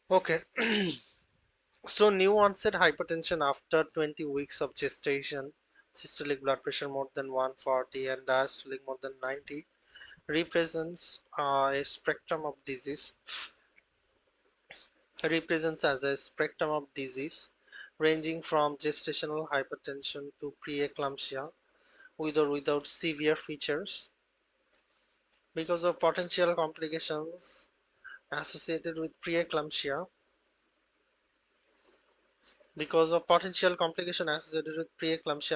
Okay. So new onset hypertension after 20 weeks of gestation, systolic blood pressure more than 140 and diastolic more than 90 represents a spectrum of disease represents as a spectrum of disease ranging from gestational hypertension to preeclampsia with or without severe features. Because of potential complications associated with preeclampsia,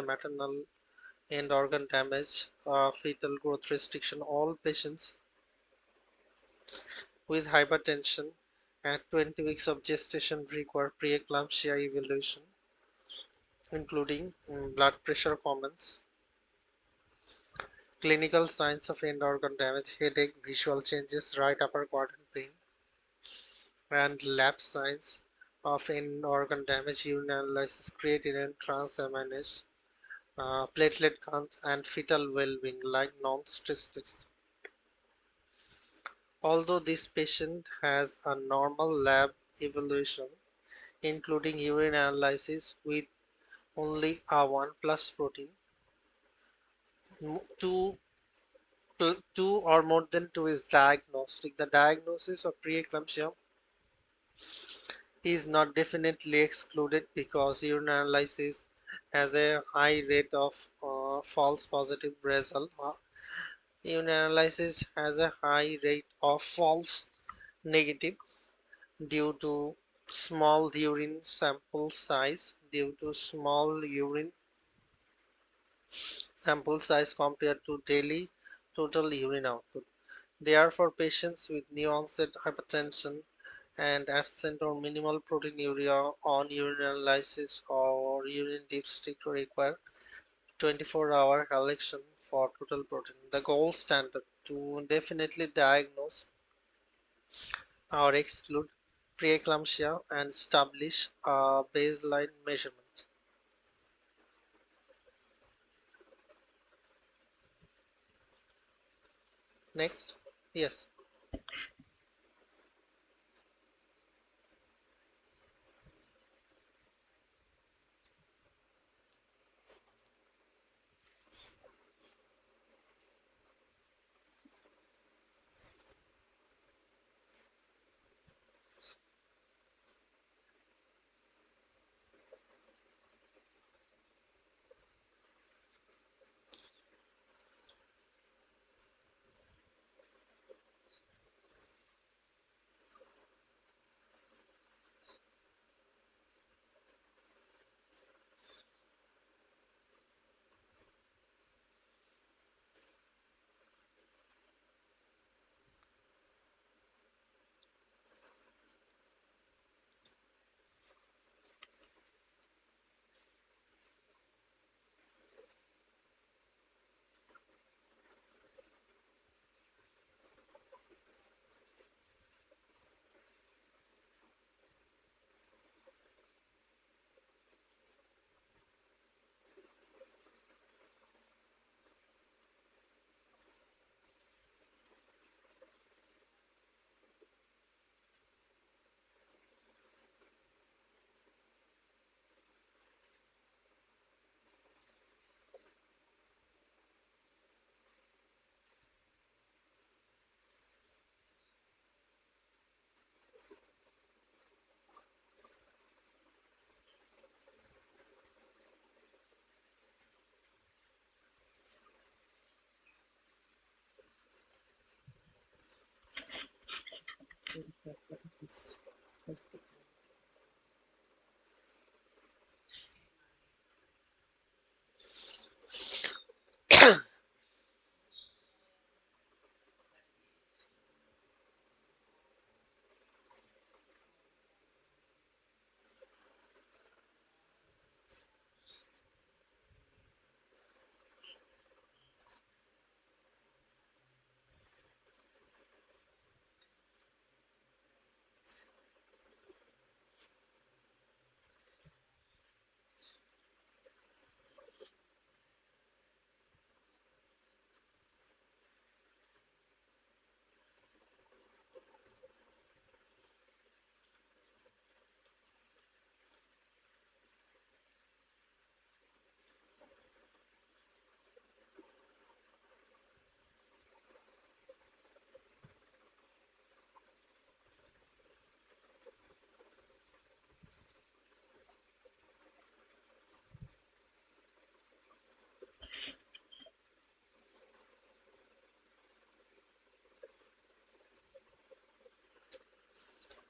maternal and organ damage, fetal growth restriction, all patients with hypertension at 20 weeks of gestation require preeclampsia evaluation, including blood pressure comments, clinical signs of end organ damage, headache, visual changes, right upper quadrant pain, and lab signs of end organ damage, urine analysis, creatinine, transaminase, platelet count, and fetal well-being like non-stress tests. Although this patient has a normal lab evaluation, including urine analysis with only a 1 plus protein, 2, 2 or more than 2 is diagnostic. The diagnosis of preeclampsia is not definitely excluded because urine analysis has a high rate of false positive result. Urine analysis has a high rate of false negative due to small urine sample size compared to daily total urine output. Therefore, patients with new onset hypertension and absent or minimal proteinuria on urine analysis or urine dipstick require 24-hour collection for total protein. The gold standard to definitely diagnose or exclude preeclampsia and establish a baseline measurement. Next, yes.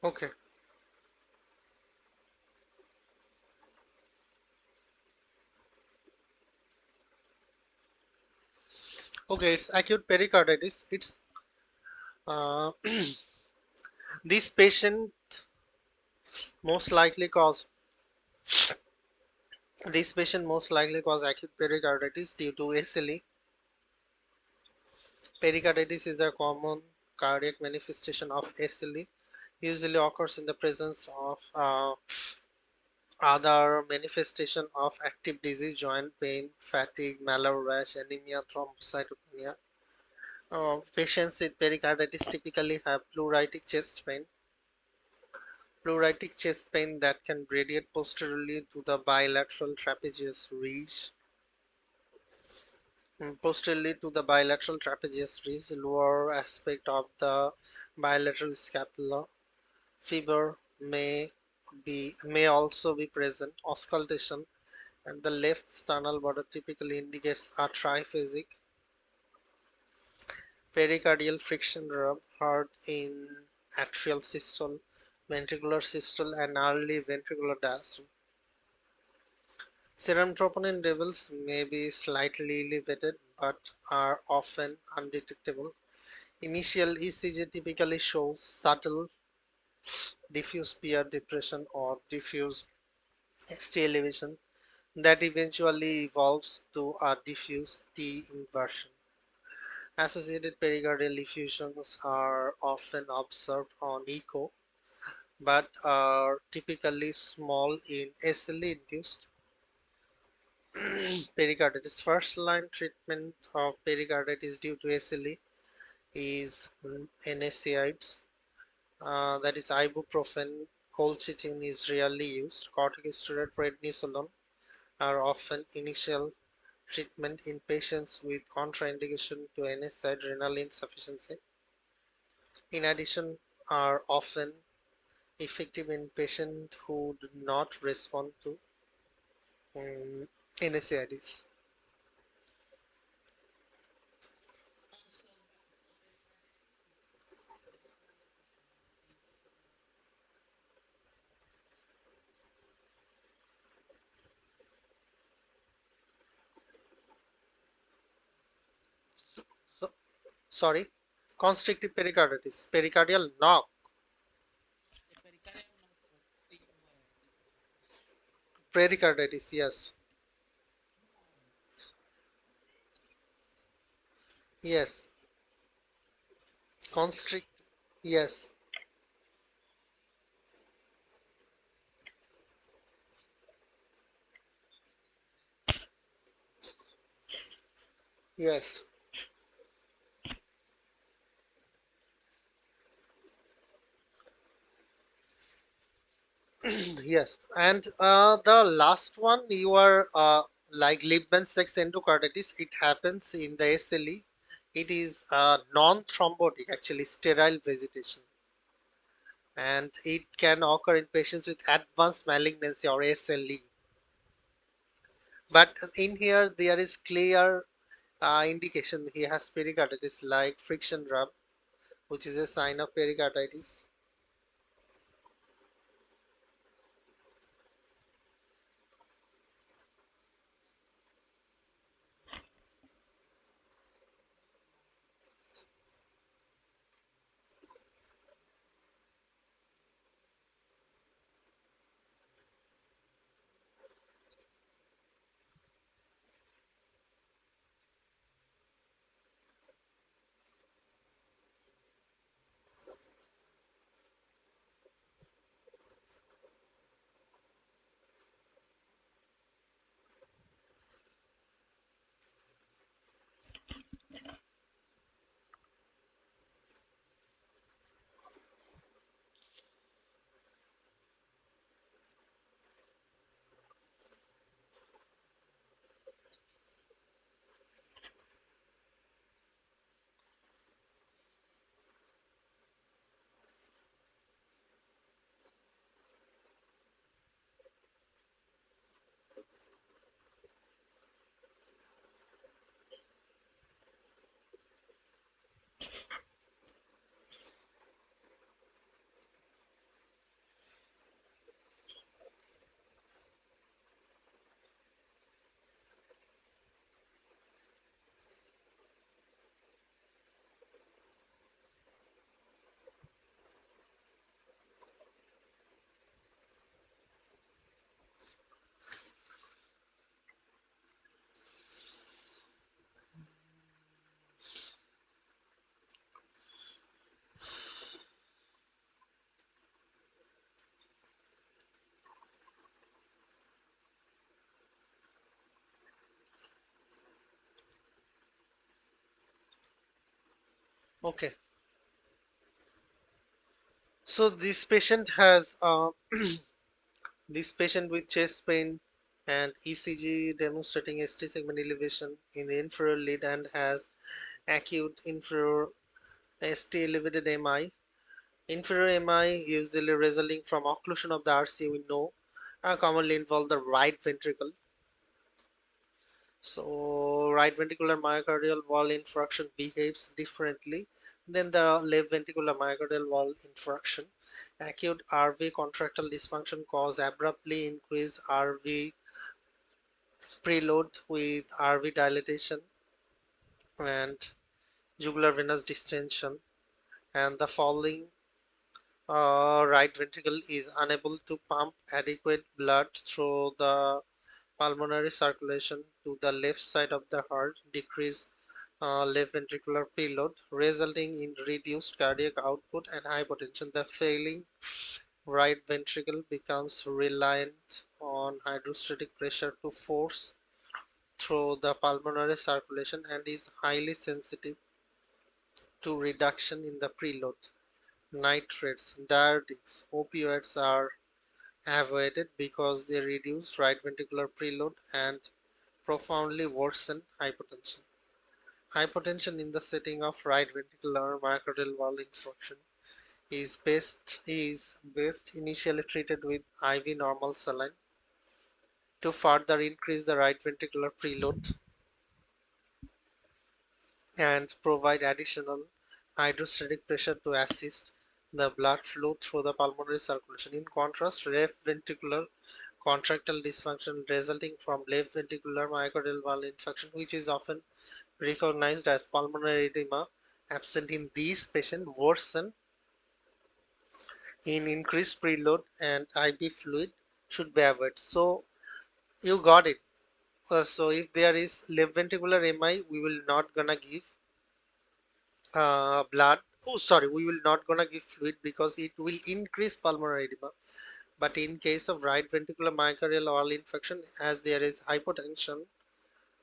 Okay. Okay, it's acute pericarditis. It's uh, this patient most likely cause this patient most likely cause acute pericarditis due to SLE. Pericarditis is a common cardiac manifestation of SLE, usually occurs in the presence of other manifestation of active disease, joint pain, fatigue, malware rash, anemia, thrombocytopenia. Patients with pericarditis typically have pleuritic chest pain. Pleuritic chest pain that can radiate posteriorly to the bilateral trapezius ridge. Posteriorly to the bilateral trapezius ridge, lower aspect of the bilateral scapula. Fever may also be present. Auscultation at the left sternal border typically indicates a triphasic pericardial friction rub heard in atrial systole, ventricular systole, and early ventricular diastole. Serum troponin levels may be slightly elevated but are often undetectable. Initial ECG typically shows subtle diffuse peer depression or diffuse ST elevation that eventually evolves to a diffuse T inversion. Associated pericardial effusions are often observed on echo but are typically small in SLE-induced pericarditis. First line treatment of pericarditis due to SLE is NSAIDs, that is ibuprofen. Colchicine is rarely used. Corticosteroid prednisolone are often initial treatment in patients with contraindication to NSAID renal insufficiency. In addition, are often effective in patients who do not respond to NSAIDs. So, sorry, constrictive pericarditis, pericardial knock, pericarditis, yes, yes, constrict, yes, yes, yes. And the last one, you are like Liebman-Sachs endocarditis. It happens in the SLE. It is non-thrombotic, actually sterile vegetation, and it can occur in patients with advanced malignancy or SLE. But in here, there is clear indication he has pericarditis, like friction rub, which is a sign of pericarditis. Okay, so this patient has this patient with chest pain and ECG demonstrating ST segment elevation in the inferior lid and has acute inferior ST elevated MI. Inferior MI usually resulting from occlusion of the RC, we know, commonly involve the right ventricle. So right ventricular myocardial wall infarction behaves differently than the left ventricular myocardial wall infarction. Acute RV contractile dysfunction cause abruptly increase RV preload with RV dilatation and jugular venous distension, and the falling right ventricle is unable to pump adequate blood through the pulmonary circulation to the left side of the heart, decrease left ventricular preload, resulting in reduced cardiac output and hypotension. The failing right ventricle becomes reliant on hydrostatic pressure to force through the pulmonary circulation and is highly sensitive to reduction in the preload. Nitrates, diuretics, opioids are avoided because they reduce right ventricular preload and profoundly worsen hypotension. Hypotension in the setting of right ventricular myocardial wall infarction is best initially treated with IV normal saline to further increase the right ventricular preload and provide additional hydrostatic pressure to assist the blood flow through the pulmonary circulation. In contrast, left ventricular contractile dysfunction resulting from left ventricular myocardial wall infarction, which is often recognized as pulmonary edema, absent in these patients, worsen in increased preload and IV fluid should be avoided. So you got it. So if there is left ventricular MI, we will not gonna give blood. Oh, sorry, we will not gonna give fluid because it will increase pulmonary edema. But in case of right ventricular myocardial wall infection, as there is hypotension,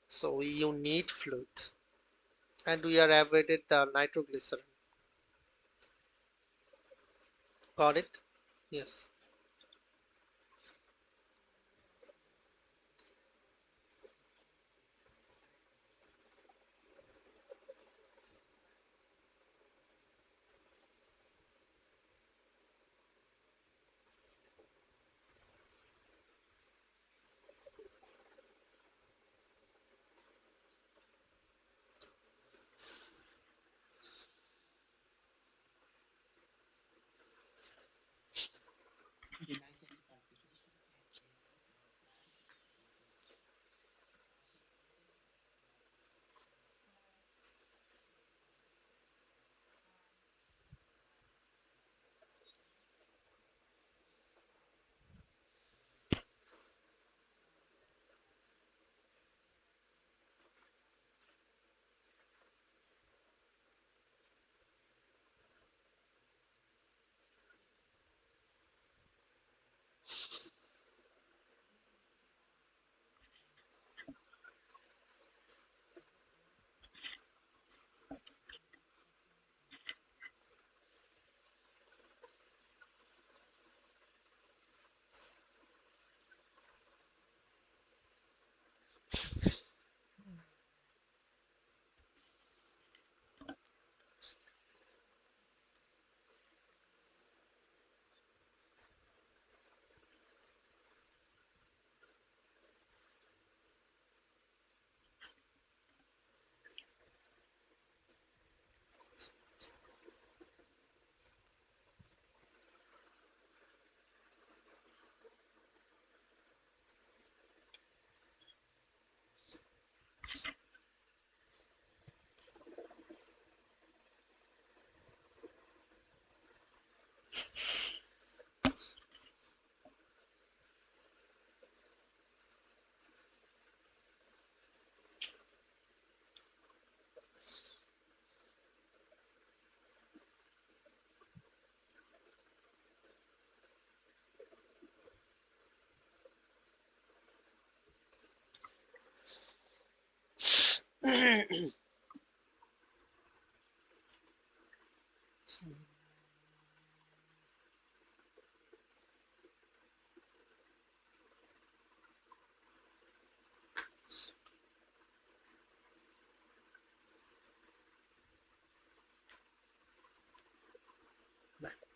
so you need fluid, and we are avoided the nitroglycerin. Got it? Yes.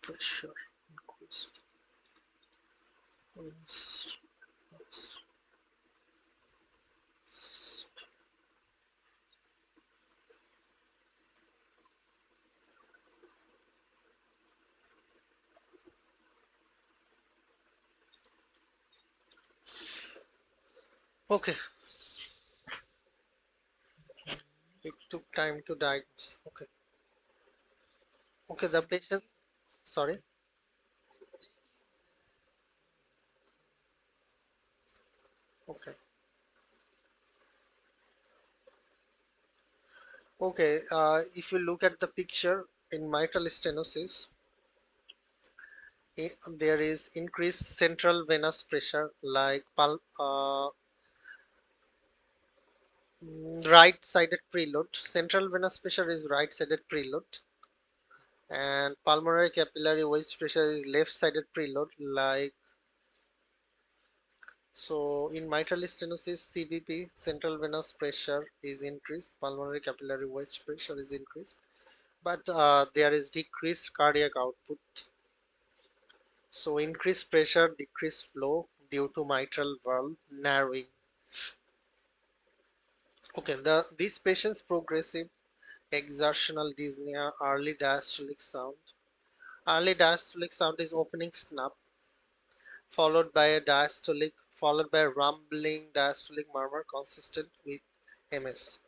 pressure increased. Okay, it took time to diagnose. Okay, okay, the patient, sorry, okay, okay. If you look at the picture in mitral stenosis, there is increased central venous pressure, like right-sided preload. Central venous pressure is right-sided preload, and pulmonary capillary wedge pressure is left-sided preload. Like so, in mitral stenosis, CVP, central venous pressure is increased, pulmonary capillary wedge pressure is increased, but there is decreased cardiac output. So, increased pressure, decreased flow due to mitral valve narrowing. Okay, these patients progressive exertional dyspnea, early diastolic sound. Early diastolic sound is opening snap, followed by a rumbling diastolic murmur consistent with MS.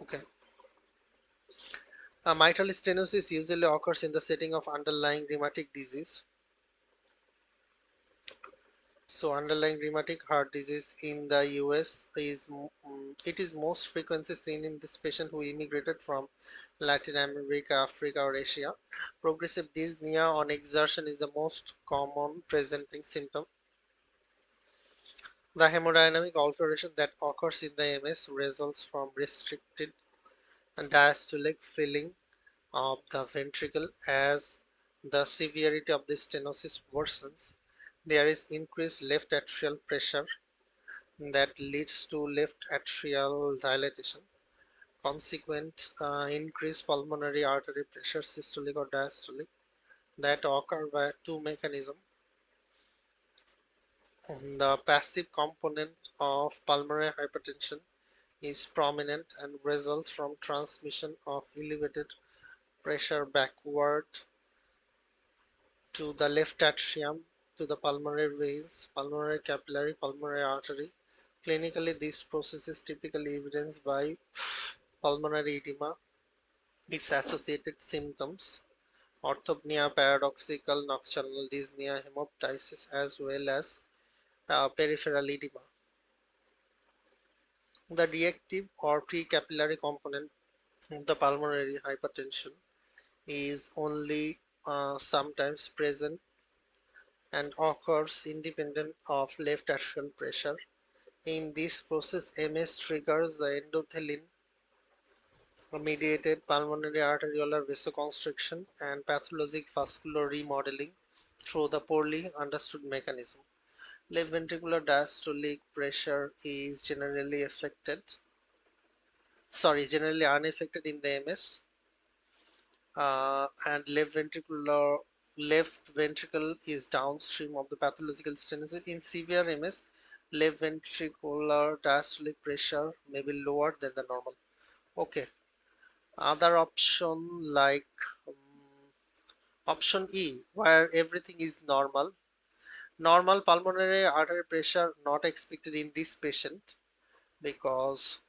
Okay. Mitral stenosis usually occurs in the setting of underlying rheumatic disease. So, underlying rheumatic heart disease in the US is it is most frequently seen in this patient who immigrated from Latin America, Africa, or Asia. Progressive dyspnea on exertion is the most common presenting symptom. The hemodynamic alteration that occurs in the MS results from restricted diastolic filling of the ventricle. As the severity of the stenosis worsens, there is increased left atrial pressure that leads to left atrial dilatation. Consequent increased pulmonary artery pressure, systolic or diastolic, that occur by two mechanisms. The passive component of pulmonary hypertension is prominent and results from transmission of elevated pressure backward to the left atrium, to the pulmonary veins, pulmonary capillary, pulmonary artery. Clinically, this process is typically evidenced by pulmonary edema, its associated symptoms, orthopnea, paradoxical nocturnal dyspnea, hemoptysis, as well as peripheral edema. The reactive or precapillary component of the pulmonary hypertension is only sometimes present and occurs independent of left atrial pressure. In this process, MS triggers the endothelin mediated pulmonary arteriolar vasoconstriction and pathologic vascular remodeling through the poorly understood mechanism. Left ventricular diastolic pressure is generally unaffected in the MS, and left ventricle is downstream of the pathological stenosis. In severe MS, left ventricular diastolic pressure may be lower than the normal. Okay, other option like um, option E, where everything is normal. Normal pulmonary artery pressure not expected in this patient because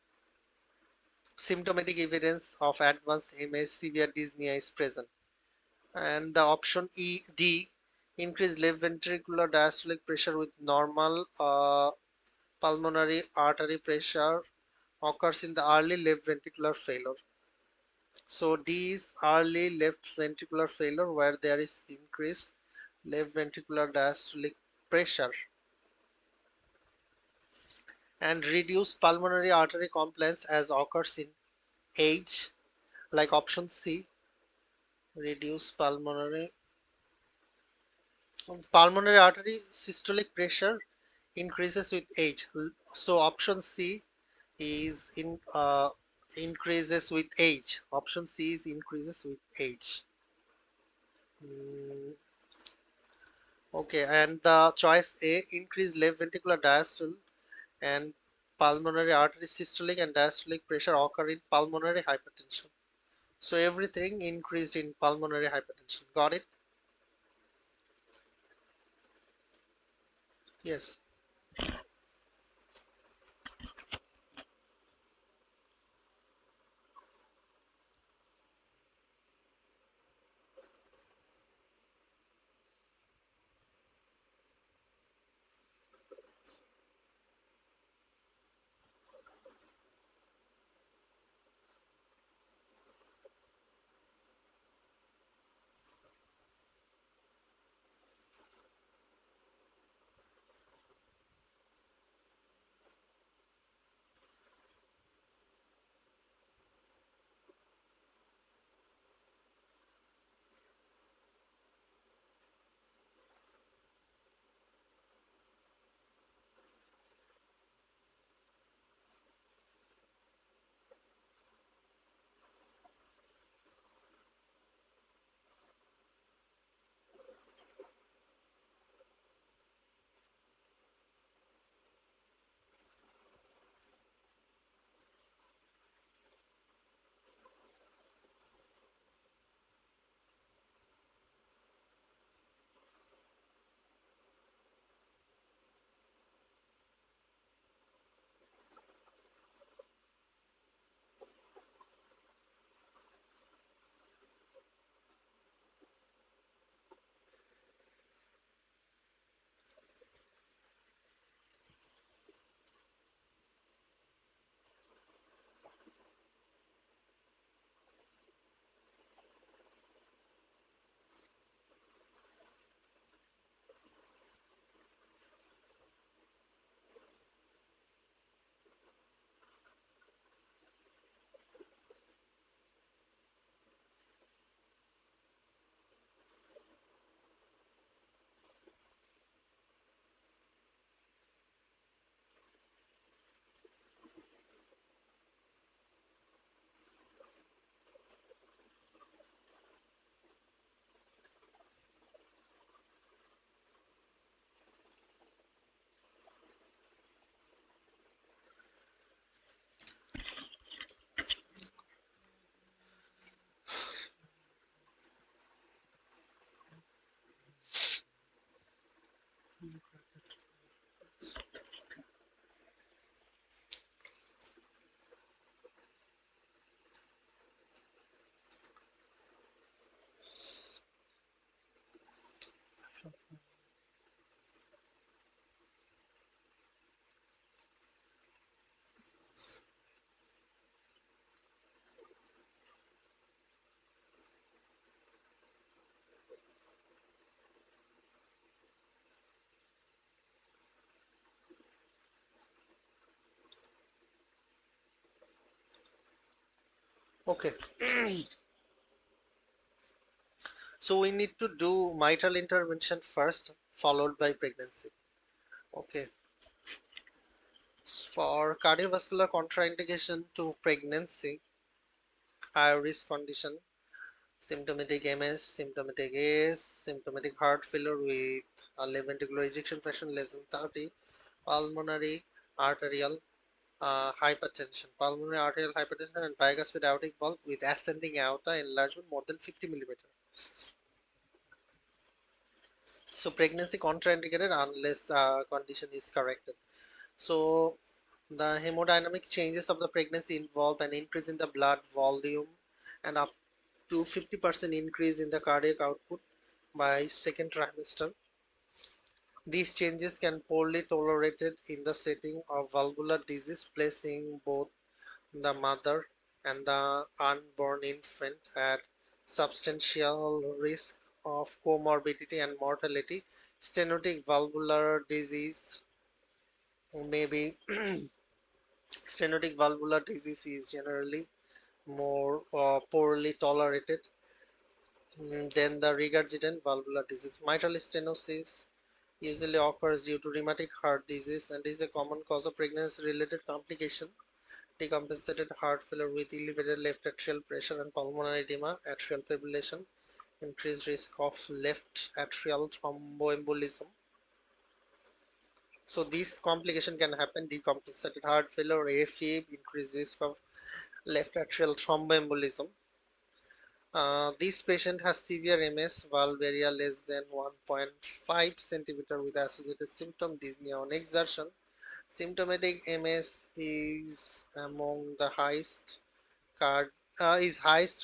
symptomatic evidence of advanced MS severe dyspnea is present. And the option D, increased left ventricular diastolic pressure with normal pulmonary artery pressure occurs in the early left ventricular failure. So D is early left ventricular failure where there is increased left ventricular diastolic pressure and reduced pulmonary artery compliance as occurs in age, like option C, reduced pulmonary artery systolic pressure increases with age. So option C is increases with age. Option C is increases with age. Mm, okay, and the choice A, increased left ventricular diastole and pulmonary artery systolic and diastolic pressure occur in pulmonary hypertension. So everything increased in pulmonary hypertension. Got it? Yes. Okay. So we need to do mitral intervention first, followed by pregnancy. Okay. For cardiovascular contraindication to pregnancy, high risk condition, symptomatic MS, symptomatic AS, symptomatic heart failure with a left ventricular ejection fraction less than 30, pulmonary arterial pulmonary arterial hypertension, and bicuspid aortic valve with ascending aorta enlargement more than 50 millimeter. So pregnancy contraindicated unless condition is corrected. So the hemodynamic changes of the pregnancy involve an increase in the blood volume and up to 50% increase in the cardiac output by second trimester. These changes can poorly tolerated in the setting of valvular disease, placing both the mother and the unborn infant at substantial risk of comorbidity and mortality. Stenotic valvular disease may be stenotic valvular disease is generally more poorly tolerated than the regurgitant valvular disease. Mitral stenosis usually occurs due to rheumatic heart disease and is a common cause of pregnancy related complication. decompensated heart failure with elevated left atrial pressure and pulmonary edema, atrial fibrillation, increased risk of left atrial thromboembolism. So this complication can happen: decompensated heart failure, AFib, increased risk of left atrial thromboembolism. This patient has severe MS, valve area less than 1.5 centimeter with associated symptom dyspnea on exertion. Symptomatic MS is among the highest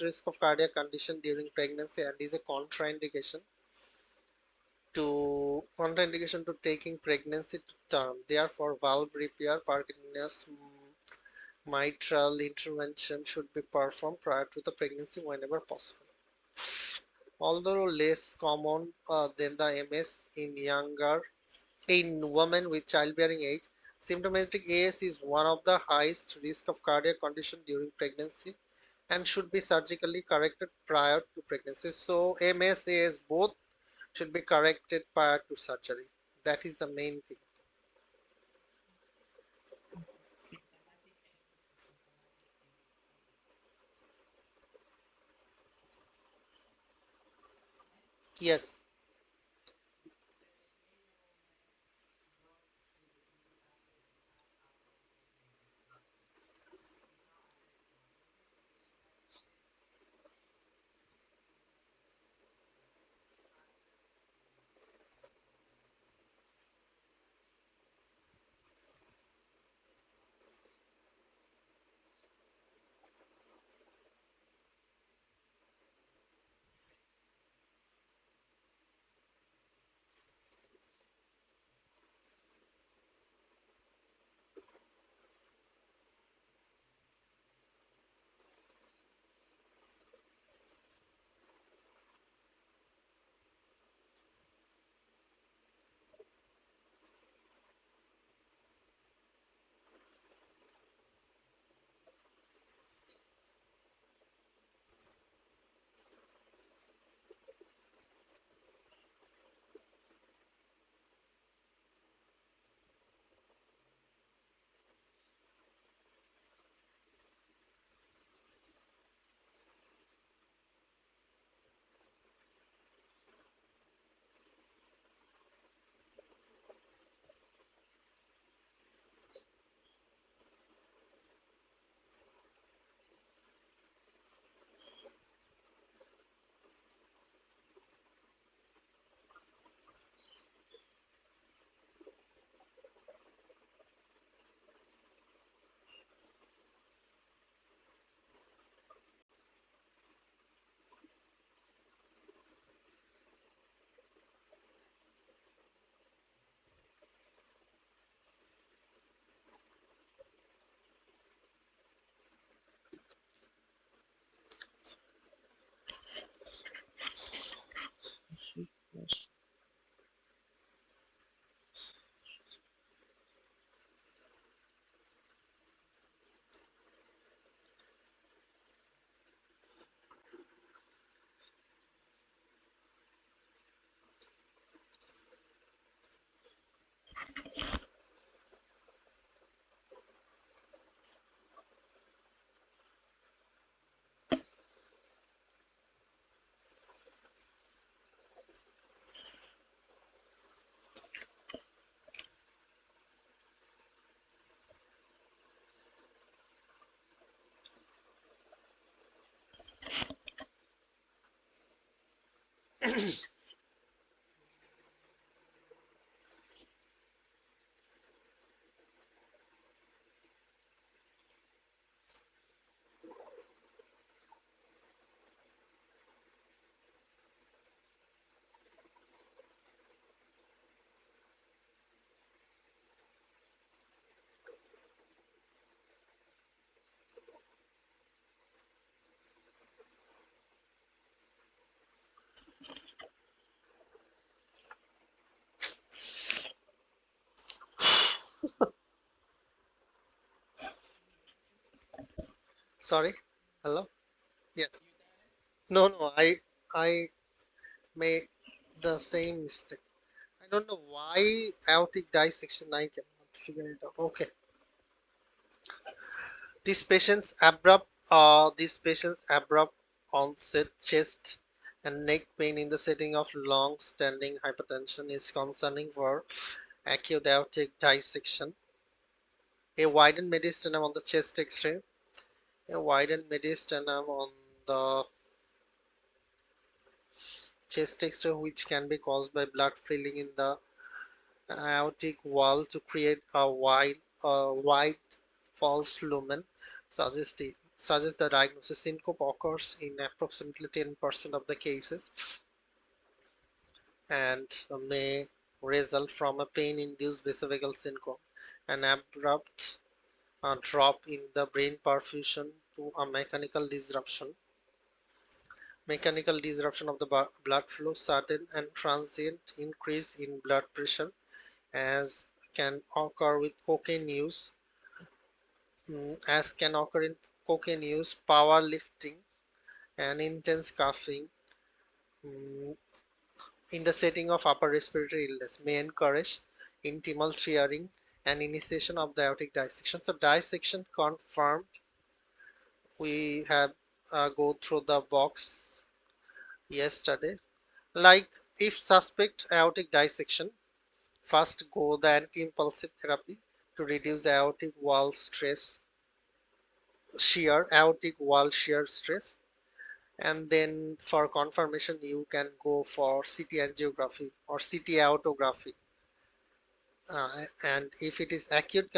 risk of cardiac condition during pregnancy and is a contraindication to taking pregnancy to term. Therefore, valve repair, percutaneous mitral intervention should be performed prior to the pregnancy whenever possible. Although less common than the MS in women with childbearing age, symptomatic AS is one of the highest risk of cardiac condition during pregnancy and should be surgically corrected prior to pregnancy. So MS, AS both should be corrected prior to surgery. That is the main thing. Yes. Sorry. Hello. Yes. No, no. I made the same mistake. I don't know why aortic dissection I cannot figure it out. Okay. These patients abrupt onset chest and neck pain in the setting of long-standing hypertension is concerning for acute aortic dissection. A widened mediastinum on the chest X-ray, a widened mediastinum on the chest X-ray, which can be caused by blood filling in the aortic wall to create a wide false lumen, suggests the diagnosis. Syncope occurs in approximately 10% of the cases and may result from a pain-induced vasovagal syncope, an abrupt drop in the brain perfusion to a mechanical disruption of the blood flow, sudden and transient increase in blood pressure, as can occur with cocaine use, as can occur in cocaine use, powerlifting, and intense coughing mm, in the setting of upper respiratory illness may encourage intimal tearing and initiation of the aortic dissection. So dissection confirmed. We have go through the box yesterday. Like if suspect aortic dissection, first go the anti-impulsive therapy to reduce the aortic wall shear stress, and then for confirmation you can go for CT angiography or CT aortography. And if it is acute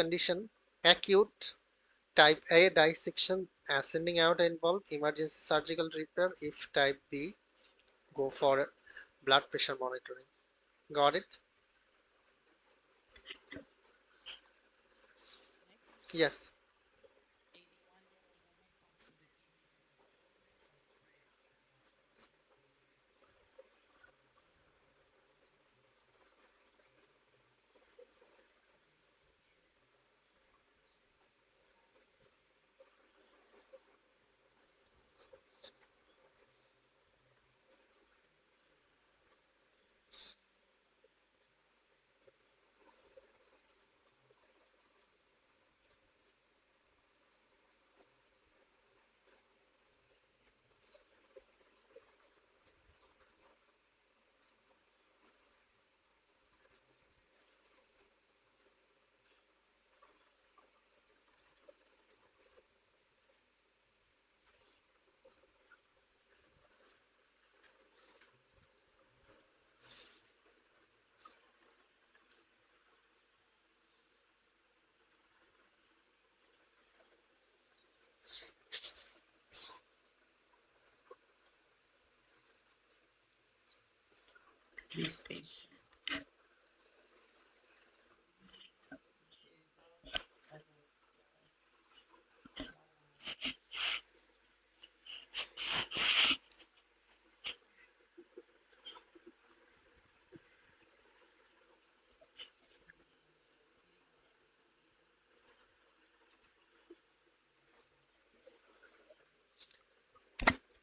type A dissection, ascending aorta involved, emergency surgical repair. If type B, go for blood pressure monitoring. Got it? Yes.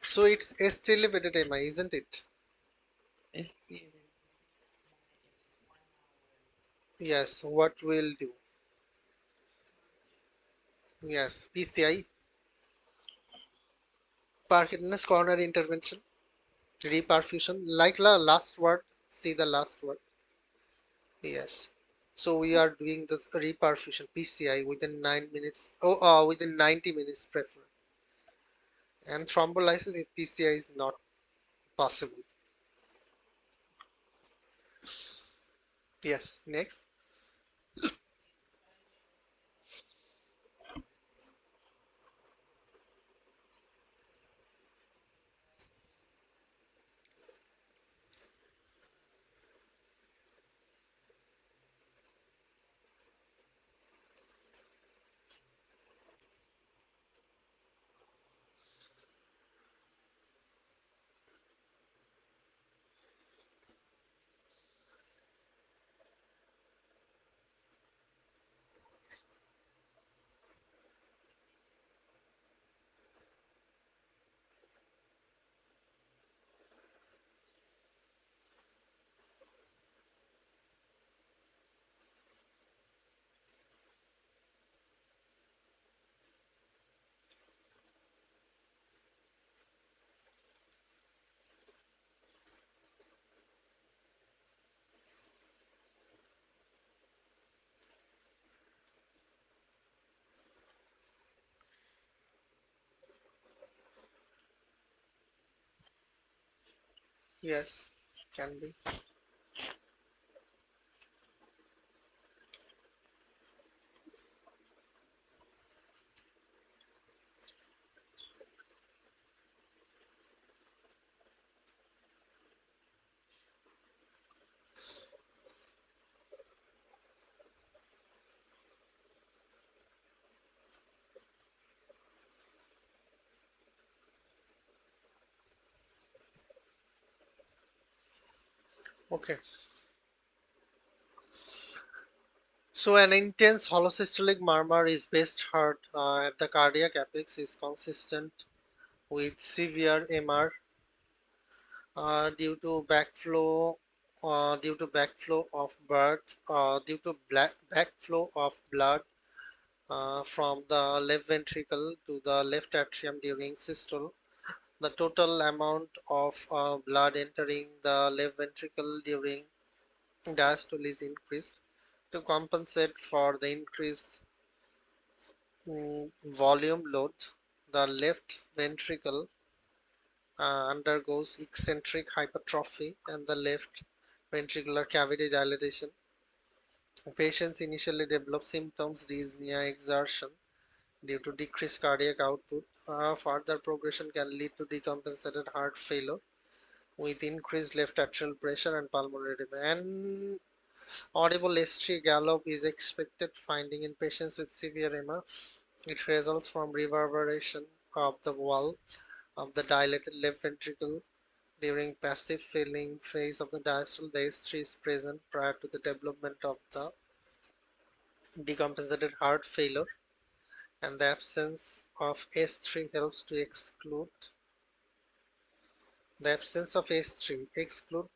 So it's ST elevated MI, isn't it? Yes. What will do? Yes. PCI, percutaneous coronary intervention, reperfusion. Like the last word. See the last word. Yes. So we are doing the reperfusion PCI within 9 minutes. Within 90 minutes prefer. And thrombolysis if PCI is not possible. Yes. Next. Yes, can be. Okay. So an intense holosystolic murmur is best heard at the cardiac apex, is consistent with severe MR due to backflow of blood backflow of blood from the left ventricle to the left atrium during systole. The total amount of blood entering the left ventricle during diastole is increased. To compensate for the increased volume load, the left ventricle undergoes eccentric hypertrophy and the left ventricular cavity dilatation. Patients initially develop symptoms dyspnea, exertion due to decreased cardiac output. Further progression can lead to decompensated heart failure with increased left atrial pressure and pulmonary edema. And audible S3 gallop is expected finding in patients with severe MR. It results from reverberation of the wall of the dilated left ventricle during passive filling phase of the diastole. The S3 is present prior to the development of the decompensated heart failure, and the absence of S3 helps to exclude the absence of S3 exclude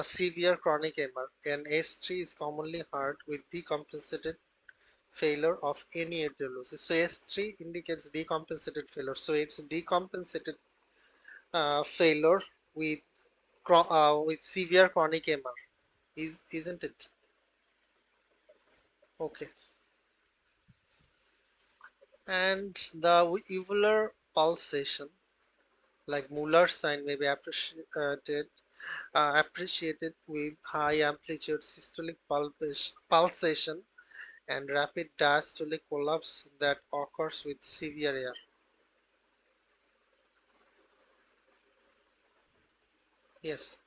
severe chronic MR. And S3 is commonly heard with decompensated failure of any etiology. So S3 indicates decompensated failure. So it's decompensated failure with severe chronic MR, isn't it? Okay. And the uvular pulsation, like Muller sign, may be appreciated with high amplitude systolic pulsation and rapid diastolic collapse that occurs with severe air. Yes.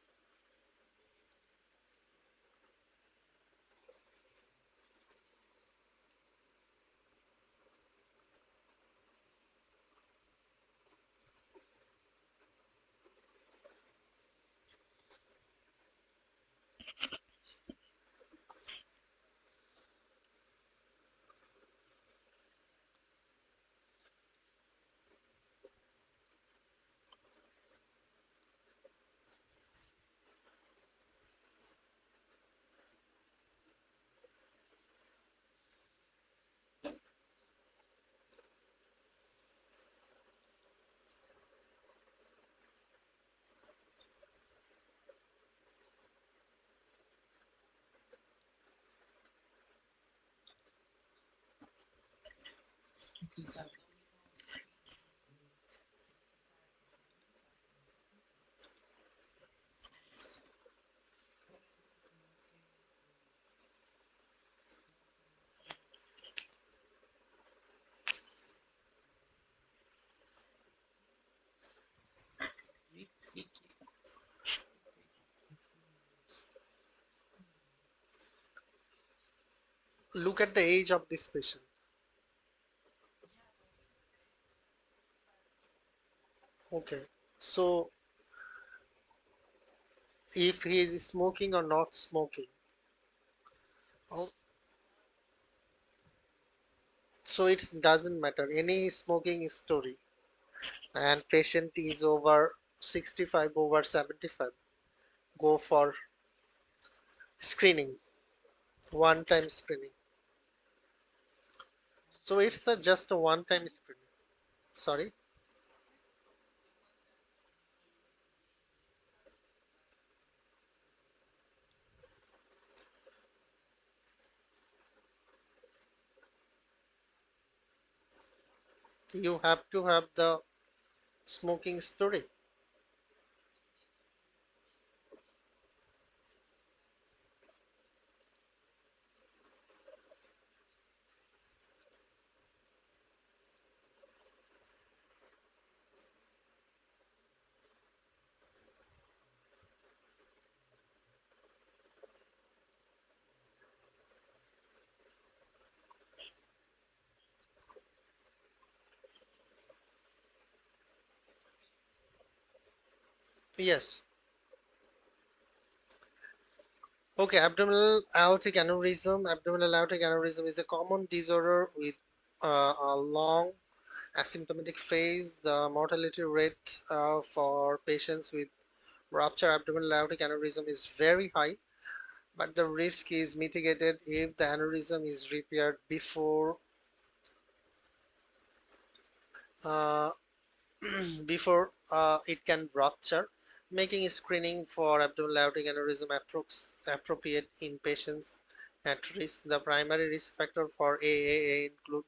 Look at the age of this patient. Okay. So if he is smoking or not smoking. Oh, so it doesn't matter. Any smoking story and patient is over 65, over 75, go for screening, one time screening. So it's just a one time screening. Sorry, you have to have the smoking story. Yes. Okay, abdominal aortic aneurysm. Abdominal aortic aneurysm is a common disorder with a long asymptomatic phase. The mortality rate for patients with rupture abdominal aortic aneurysm is very high, but the risk is mitigated if the aneurysm is repaired uh, before it can rupture, making screening for abdominal aortic aneurysm appropriate in patients at risk. The primary risk factor for AAA include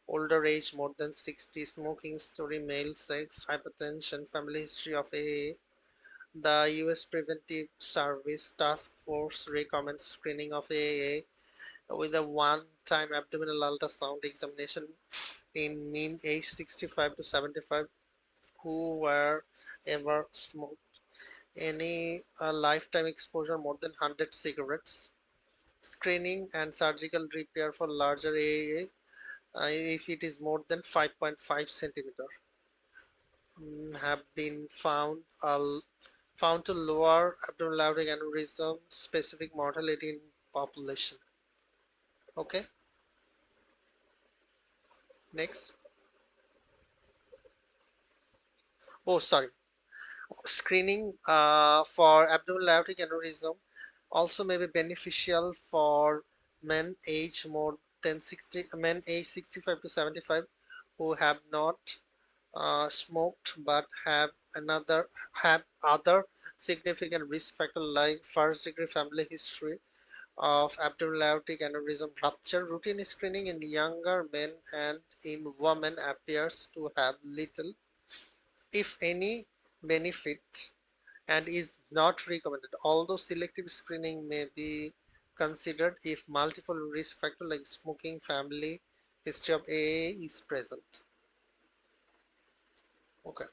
older age, more than 60, smoking history, male sex, hypertension, family history of AA. The US Preventive Service Task Force recommends screening of AAA with a one-time abdominal ultrasound examination in mean age 65 to 75 who were ever smoked any lifetime exposure more than 100 cigarettes. Screening and surgical repair for larger AAA if it is more than 5.5 centimeter have been found to lower abdominal aortic aneurysm specific mortality in population. Okay, next. Oh, sorry. Screening for abdominal aortic aneurysm also may be beneficial for men age 65 to 75 who have not smoked but have other significant risk factor like first degree family history of abdominal aortic aneurysm rupture. Routine screening in younger men and in women appears to have little, if any, benefit and is not recommended, although selective screening may be considered if multiple risk factors like smoking, family history of AA is present. Okay.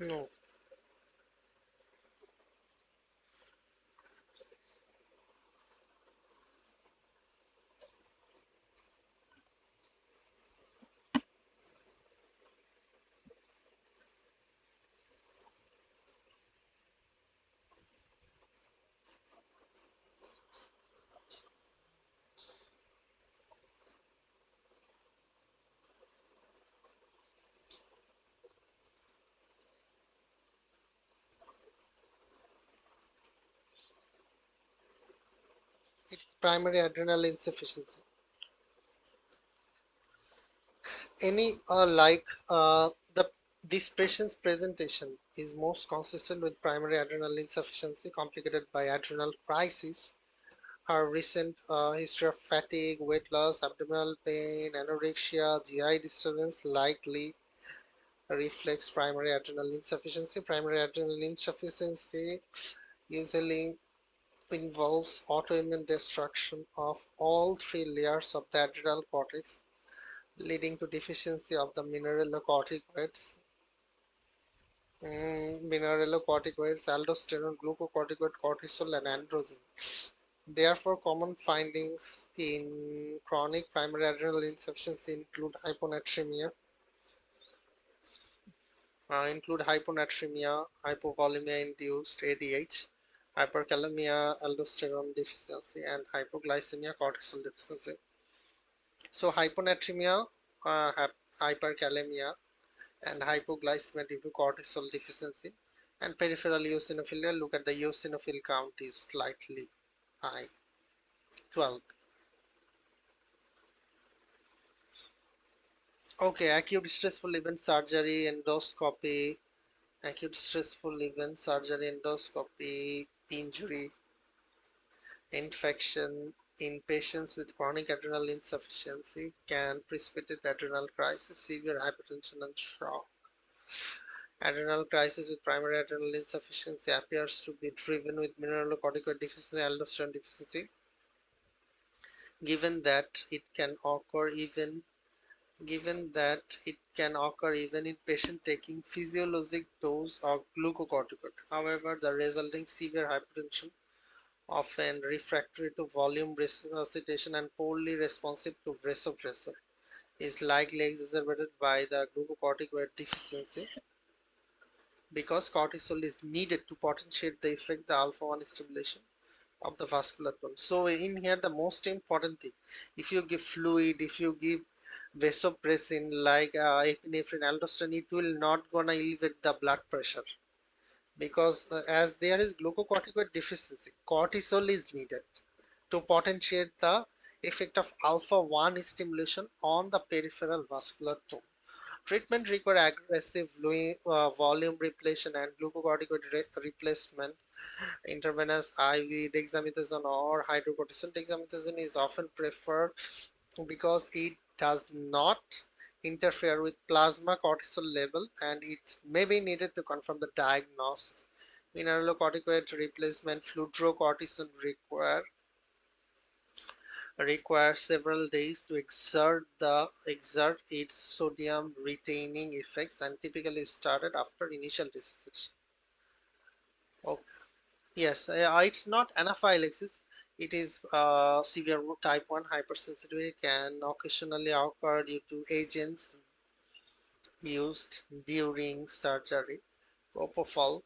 No. It's primary adrenal insufficiency. Any the this patient's presentation is most consistent with primary adrenal insufficiency complicated by adrenal crisis. Her recent history of fatigue, weight loss, abdominal pain, anorexia, GI disturbance likely reflects primary adrenal insufficiency. Primary adrenal insufficiency usually involves autoimmune destruction of all three layers of the adrenal cortex, leading to deficiency of the mineralocorticoids, aldosterone, glucocorticoid, cortisol, and androgen. Therefore, common findings in chronic primary adrenal insufficiency include hypovolemia-induced ADH, hyperkalemia, aldosterone deficiency, and hypoglycemia, cortisol deficiency. So, hyponatremia, hyperkalemia, and hypoglycemia due to cortisol deficiency, and peripheral eosinophilia. Look at the eosinophil count is slightly high, 12. Okay, acute stressful event surgery, endoscopy, injury, infection in patients with chronic adrenal insufficiency can precipitate adrenal crisis, severe hypertension, and shock. Adrenal crisis with primary adrenal insufficiency appears to be driven with mineralocorticoid deficiency, aldosterone deficiency, given that it can occur even in patient taking physiologic dose of glucocorticoid. However, the resulting severe hypertension, often refractory to volume resuscitation and poorly responsive to vasopressor, is likely exacerbated by the glucocorticoid deficiency because cortisol is needed to potentiate the effect the alpha 1 stimulation of the vascular tone. So in here the most important thing, if you give fluid, if you give vasopressin like epinephrine, aldosterone, it will not gonna elevate the blood pressure because as there is glucocorticoid deficiency, cortisol is needed to potentiate the effect of alpha 1 stimulation on the peripheral vascular tone. Treatment require aggressive volume repletion and glucocorticoid replacement. Intravenous IV dexamethasone or hydrocortisone. Dexamethasone is often preferred because it does not interfere with plasma cortisol level and it may be needed to confirm the diagnosis. Mineralocorticoid replacement fludrocortisone require several days to exert its sodium retaining effects and typically started after initial resuscitation. Okay. Yes, it's not anaphylaxis. It is severe type 1 hypersensitivity can occasionally occur due to agents used during surgery. Propofol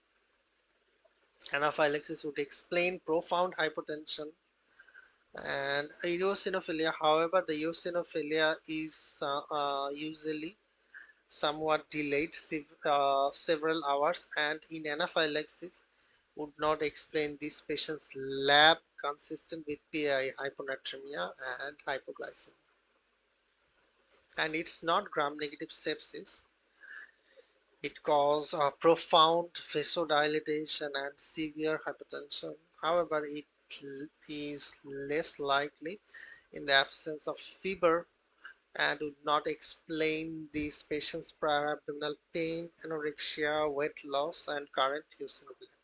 anaphylaxis would explain profound hypotension and eosinophilia. However, the eosinophilia is usually somewhat delayed, several hours, and in anaphylaxis would not explain this patient's lab consistent with PI, hyponatremia, and hypoglycemia. And it's not gram-negative sepsis. It causes profound vasodilation and severe hypertension. However, it is less likely in the absence of fever and would not explain this patient's prior abdominal pain, anorexia, weight loss, and current eosinophilia.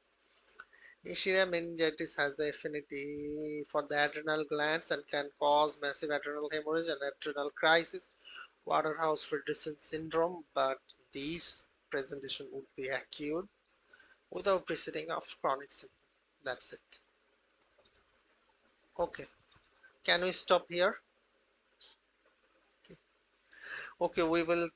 Neisseria meningitis has the affinity for the adrenal glands and can cause massive adrenal hemorrhage and adrenal crisis, Waterhouse-Friderichsen syndrome, but this presentation would be acute without preceding of chronic symptom. That's it. Okay, can we stop here? Okay, we will